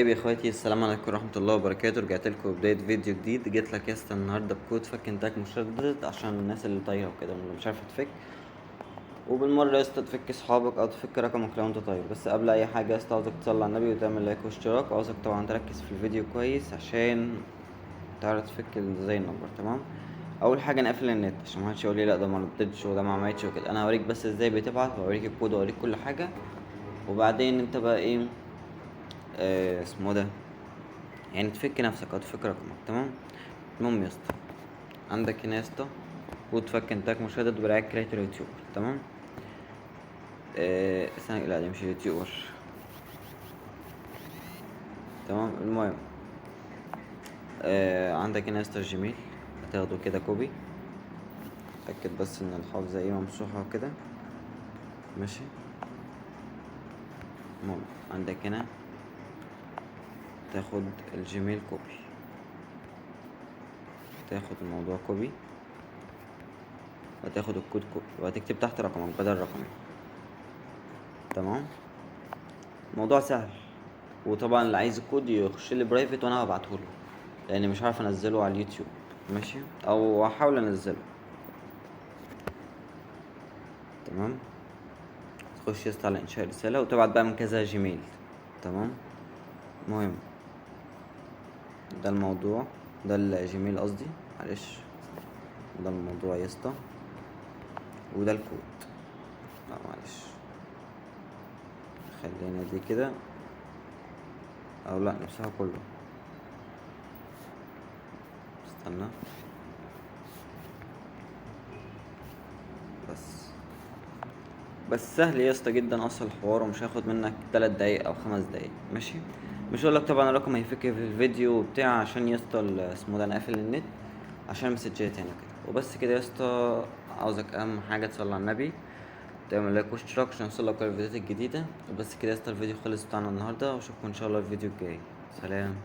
حبايبي اخواتي، السلام عليكم ورحمه الله وبركاته. رجعت لكم بدايه فيديو جديد. جيت لك يا اسطى النهارده بكود فك انتاج مشدد عشان الناس اللي طايره وكده واللي مش عارفه تفك، وبالمره يا اسطى تفك اصحابك او تفك رقمك لو انت طاير. بس قبل اي حاجه يا اسطى عاوزك تصلي على النبي وتعمل لايك واشتراك، وعاوزك طبعا تركز في الفيديو كويس عشان تعرف تفك زي النمبر. تمام؟ اول حاجه نقفل النت عشان محدش يقول لي لا ده ما ردتش وده ما عملتش وكده. انا هوريك بس ازاي بتبعت، واوريك الكود واوريك كل حاجه، وبعدين انت بقى ايه اسمه ده، يعني تفك نفسك او تفك رقمك. تمام؟ المهم يا اسطى، عندك هنا يا اسطى كود فك انتاج مشدد برعاية كريتور يوتيوبر. تمام؟ استنى، لا دي مش يوتيوبر. تمام؟ المهم عندك هنا يا اسطى الجيميل، هتاخده كده كوبي. اتأكد بس ان الحافظة ايه ممسوحة وكده. ماشي؟ المهم عندك هنا تاخد الجيميل كوبي، تاخد الموضوع كوبي، وتاخد الكود كوبي، وهتكتب تحت رقمك بدل رقمي. تمام؟ الموضوع سهل. وطبعا اللي عايز الكود يخش لي برايفت وانا هبعتهوله، لاني مش عارف انزله على اليوتيوب. ماشي؟ او هحاول انزله. تمام؟ تخش يسطا على انشاء رسالة وتبعت بقى من كذا جيميل. تمام؟ المهم ده الموضوع، ده الجيميل قصدي، معلش. ده الموضوع يسطا، وده الكود. لا معلش، خلينا دي كده، او لا نمسحه كله. استنى بس سهل يا اسطى جدا اصل الحوار، ومش هياخد منك 3 دقايق او 5 دقايق. ماشي؟ مش هقول لك طبعا الرقم هيفك في الفيديو بتاع، عشان يا اسطى اسمه ده انا قافل النت عشان مسجات هنا كده وبس كده يا اسطى. عاوزك اهم حاجه تصلي على النبي، تعمل لايك واشتراك عشان يوصلك كل الفيديوهات الجديده. وبس كده يا اسطى، الفيديو خلص بتاعنا النهارده، واشوفكم ان شاء الله الفيديو الجاي. سلام.